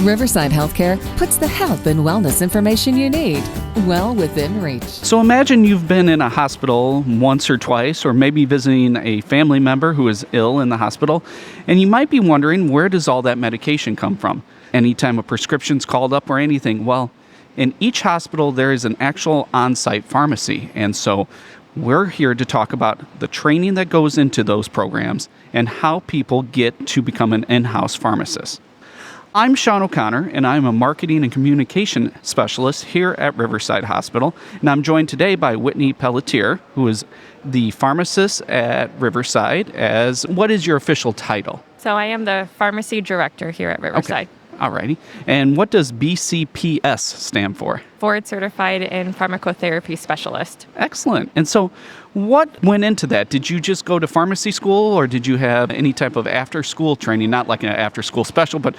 Riverside Healthcare puts the health and wellness information you need well within reach. So imagine you've been in a hospital once or twice, or maybe visiting a family member who is ill in the hospital, and you might be wondering, where does all that medication come from? Anytime a prescription's called up or anything, well, in each hospital there is an actual on-site pharmacy, and so we're here to talk about the training that goes into those programs and how people get to become an in-house pharmacist. I'm Sean O'Connor, and I'm a marketing and communication specialist here at Riverside Hospital, and I'm joined today by Whitney Pelletier, who is the pharmacist at Riverside. What is your official title? So I am the pharmacy director here at Riverside. Okay. Alrighty. And what does BCPS stand for? Board Certified in Pharmacotherapy Specialist. Excellent. And so what went into that? Did you just go to pharmacy school, or did you have any type of after-school training, not like an after-school special, but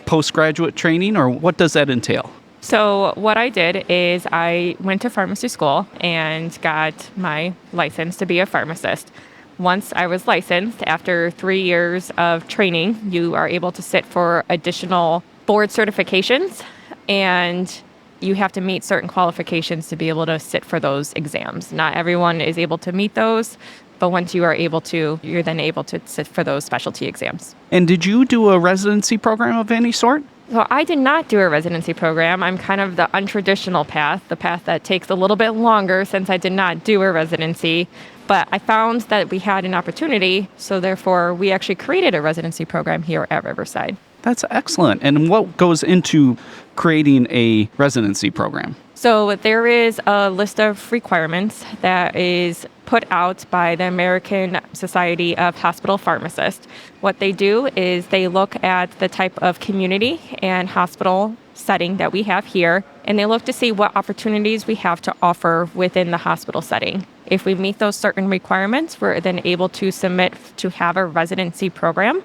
postgraduate training, or what does that entail? So what I did is I went to pharmacy school and got my license to be a pharmacist. Once I was licensed, after 3 years of training, you are able to sit for additional board certifications, and you have to meet certain qualifications to be able to sit for those exams. Not everyone is able to meet those, but once you are able to, you're then able to sit for those specialty exams. And did you do a residency program of any sort? So I did not do a residency program. I'm kind of the untraditional path, the path that takes a little bit longer since I did not do a residency. But I found that we had an opportunity, so therefore we actually created a residency program here at Riverside. That's excellent. And what goes into creating a residency program? So there is a list of requirements that is put out by the American Society of Hospital Pharmacists. What they do is they look at the type of community and hospital setting that we have here, and they look to see what opportunities we have to offer within the hospital setting. If we meet those certain requirements, we're then able to submit to have a residency program.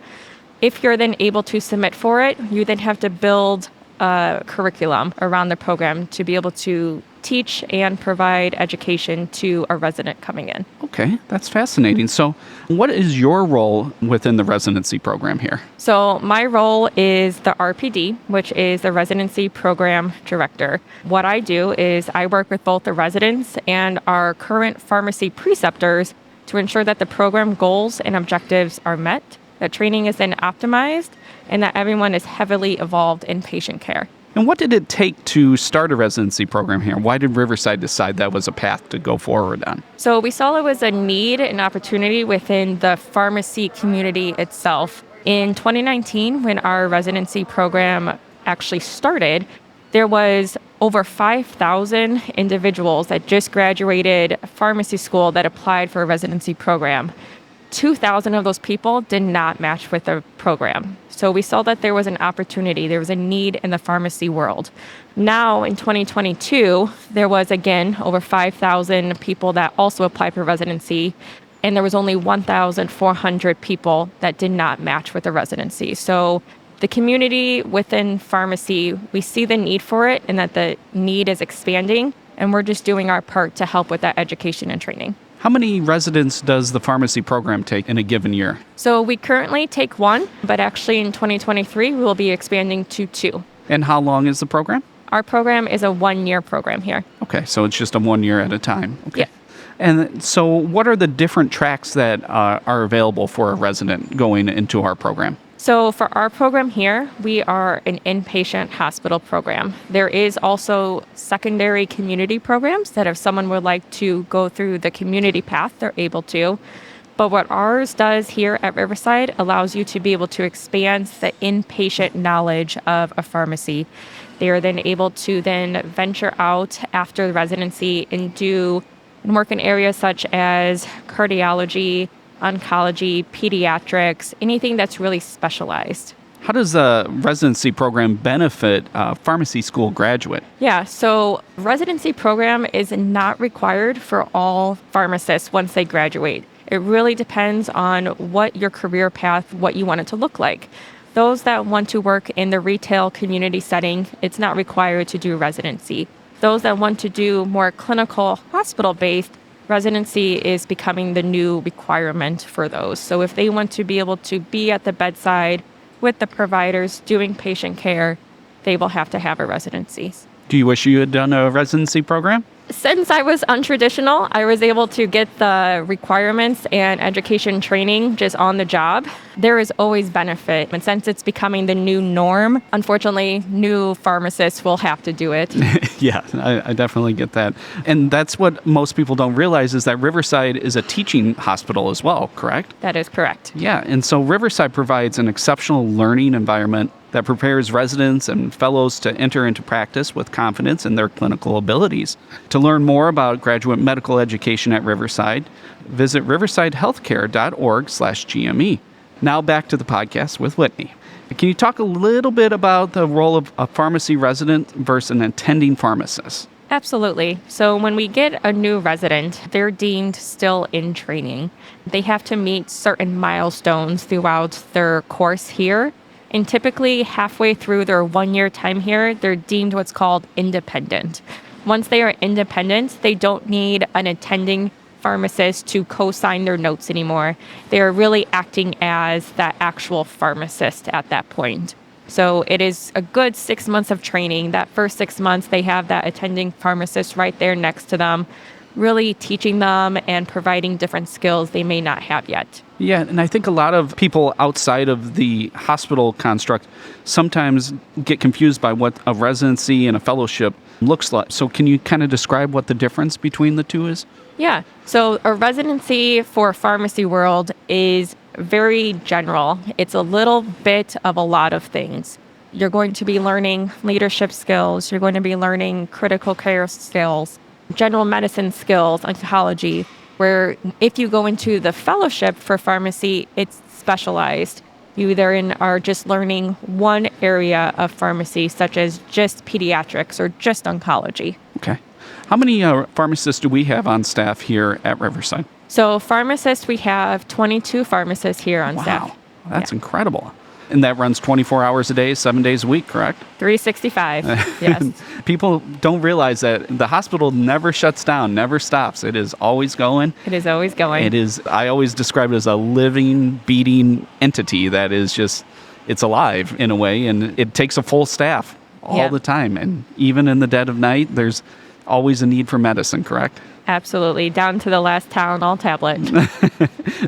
If you're then able to submit for it, you then have to build a curriculum around the program to be able to teach and provide education to a resident coming in. Okay, that's fascinating. So what is your role within the residency program here? So my role is the RPD, which is the Residency Program Director. What I do is I work with both the residents and our current pharmacy preceptors to ensure that the program goals and objectives are met, that training is then optimized, and that everyone is heavily involved in patient care. And what did it take to start a residency program here? Why did Riverside decide that was a path to go forward on? So we saw it was a need and opportunity within the pharmacy community itself. In 2019, when our residency program actually started, there was over 5,000 individuals that just graduated pharmacy school that applied for a residency program. 2,000 of those people did not match with the program. So we saw that there was an opportunity, there was a need in the pharmacy world. Now in 2022, there was again over 5,000 people that also applied for residency, and there was only 1,400 people that did not match with the residency. So the community within pharmacy, we see the need for it and that the need is expanding, and we're just doing our part to help with that education and training. How many residents does the pharmacy program take in a given year? So we currently take 1, but actually in 2023, we will be expanding to 2. And how long is the program? Our program is a 1-year program here. Okay, so it's just a 1 year at a time. Okay. Yeah. And so what are the different tracks that are available for a resident going into our program? So for our program here, we are an inpatient hospital program. There is also secondary community programs that if someone would like to go through the community path, they're able to. But what ours does here at Riverside allows you to be able to expand the inpatient knowledge of a pharmacy. They are then able to then venture out after the residency and work in areas such as cardiology, oncology, pediatrics, anything that's really specialized. How does the residency program benefit a pharmacy school graduate? Yeah, so residency program is not required for all pharmacists once they graduate. It really depends on what your career path, what you want it to look like. Those that want to work in the retail community setting, it's not required to do residency. Those that want to do more clinical hospital-based, residency is becoming the new requirement for those. So if they want to be able to be at the bedside, with the providers doing patient care, they will have to have a residency. Do you wish you had done a residency program? Since I was untraditional, I was able to get the requirements and education training just on the job. There is always benefit. And since it's becoming the new norm, unfortunately, new pharmacists will have to do it. Yeah, I definitely get that. And that's what most people don't realize is that Riverside is a teaching hospital as well, correct? That is correct. Yeah, and so Riverside provides an exceptional learning environment that prepares residents and fellows to enter into practice with confidence in their clinical abilities. To learn more about graduate medical education at Riverside, visit riversidehealthcare.org/GME. Now back to the podcast with Whitney. Can you talk a little bit about the role of a pharmacy resident versus an attending pharmacist? Absolutely. So when we get a new resident, they're deemed still in training. They have to meet certain milestones throughout their course here. And typically halfway through their 1-year time here, they're deemed what's called independent. Once they are independent, they don't need an attending pharmacist to co-sign their notes anymore. They are really acting as that actual pharmacist at that point. So it is a good 6 months of training. That first 6 months, they have that attending pharmacist right there next to them, really teaching them and providing different skills they may not have yet. Yeah, and I think a lot of people outside of the hospital construct sometimes get confused by what a residency and a fellowship looks like. So can you kind of describe what the difference between the two is? Yeah, so a residency for pharmacy world is very general. It's a little bit of a lot of things. You're going to be learning leadership skills. You're going to be learning critical care skills, general medicine skills, oncology, where if you go into the fellowship for pharmacy, it's specialized. You therein are just learning one area of pharmacy, such as just pediatrics or just oncology. Okay. How many pharmacists do we have on staff here at Riverside? So pharmacists, we have 22 pharmacists here on staff. Wow, that's incredible. And that runs 24 hours a day, 7 days a week, correct? 365, yes. People don't realize that the hospital never shuts down, never stops. It is always going. It is always going. It is, I always describe it as a living, beating entity that is just, it's alive in a way, and it takes a full staff all the time. And even in the dead of night, there's always a need for medicine, correct? Absolutely, down to the last Tylenol tablet.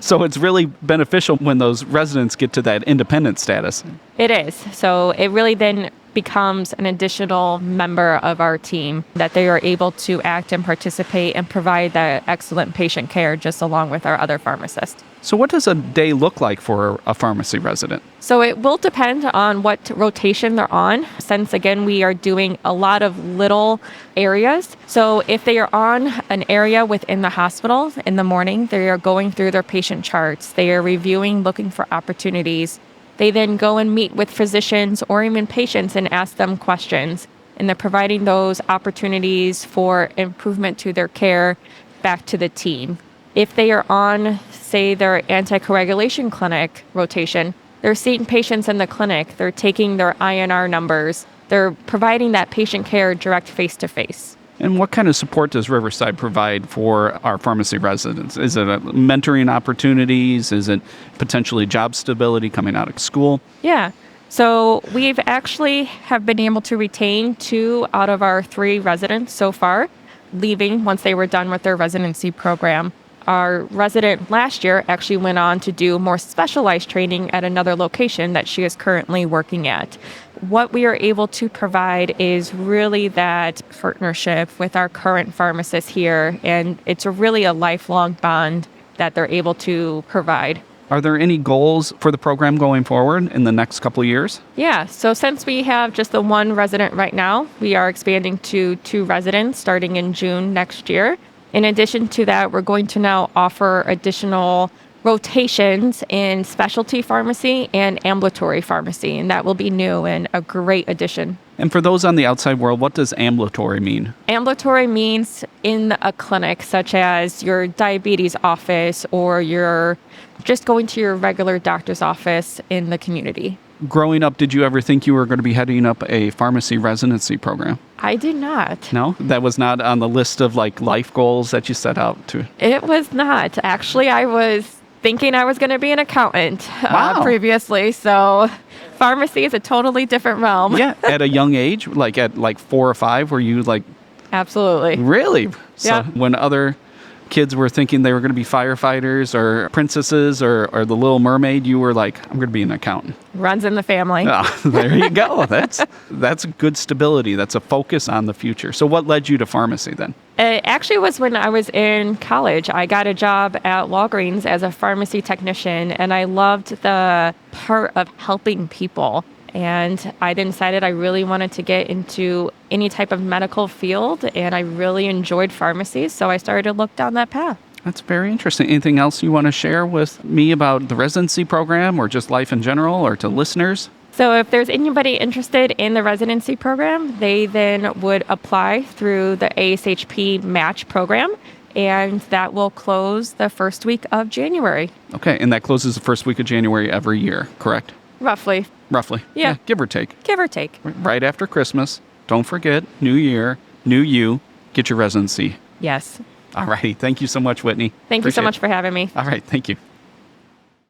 So it's really beneficial when those residents get to that independent status. It is. So it really then becomes an additional member of our team that they are able to act and participate and provide that excellent patient care just along with our other pharmacists. So what does a day look like for a pharmacy resident? So it will depend on what rotation they're on, since again, we are doing a lot of little areas. So if they are on an area within the hospital in the morning, they are going through their patient charts. They are reviewing, looking for opportunities. They then go and meet with physicians or even patients and ask them questions. And they're providing those opportunities for improvement to their care back to the team. If they are on, say, their anticoagulation clinic rotation, they're seeing patients in the clinic. They're taking their INR numbers. They're providing that patient care direct face-to-face. And what kind of support does Riverside provide for our pharmacy residents? Is it mentoring opportunities? Is it potentially job stability coming out of school? Yeah. So we've actually have been able to retain 2 out of our 3 residents so far, leaving once they were done with their residency program. Our resident last year actually went on to do more specialized training at another location that she is currently working at. What we are able to provide is really that partnership with our current pharmacists here, and it's really a lifelong bond that they're able to provide. Are there any goals for the program going forward in the next couple of years? Yeah, so since we have just the 1 resident right now, we are expanding to 2 residents starting in June next year. In addition to that, we're going to now offer additional rotations in specialty pharmacy and ambulatory pharmacy, and that will be new and a great addition. And for those on the outside world, what does ambulatory mean? Ambulatory means in a clinic, such as your diabetes office or you're just going to your regular doctor's office in the community. Growing up, did you ever think you were going to be heading up a pharmacy residency program? I did not. No? That was not on the list of like life goals that you set out to? It was not. Actually, I was thinking I was going to be an accountant Wow. previously. So pharmacy is a totally different realm. Yeah, at a young age, like at like 4 or 5, were you like, Absolutely. really? So Yeah. when other kids were thinking they were going to be firefighters or princesses or the Little Mermaid, you were like, I'm going to be an accountant. Runs in the family. Oh, there you go. That's good stability. That's a focus on the future. So what led you to pharmacy then? It actually was when I was in college. I got a job at Walgreens as a pharmacy technician, and I loved the part of helping people. And I decided I really wanted to get into any type of medical field, and I really enjoyed pharmacy, so I started to look down that path. That's very interesting. Anything else you want to share with me about the residency program or just life in general or to listeners? So if there's anybody interested in the residency program, they then would apply through the ASHP match program, and that will close the first week of January. Okay, and that closes the first week of January every year, correct? Roughly, Roughly. Yeah. Give or take. give or take. Right after Christmas. Don't forget, New Year, new you, get your residency. Yes. All righty. Thank you so much, Whitney. Thank you so Appreciate much it. for having me. All right. Thank you.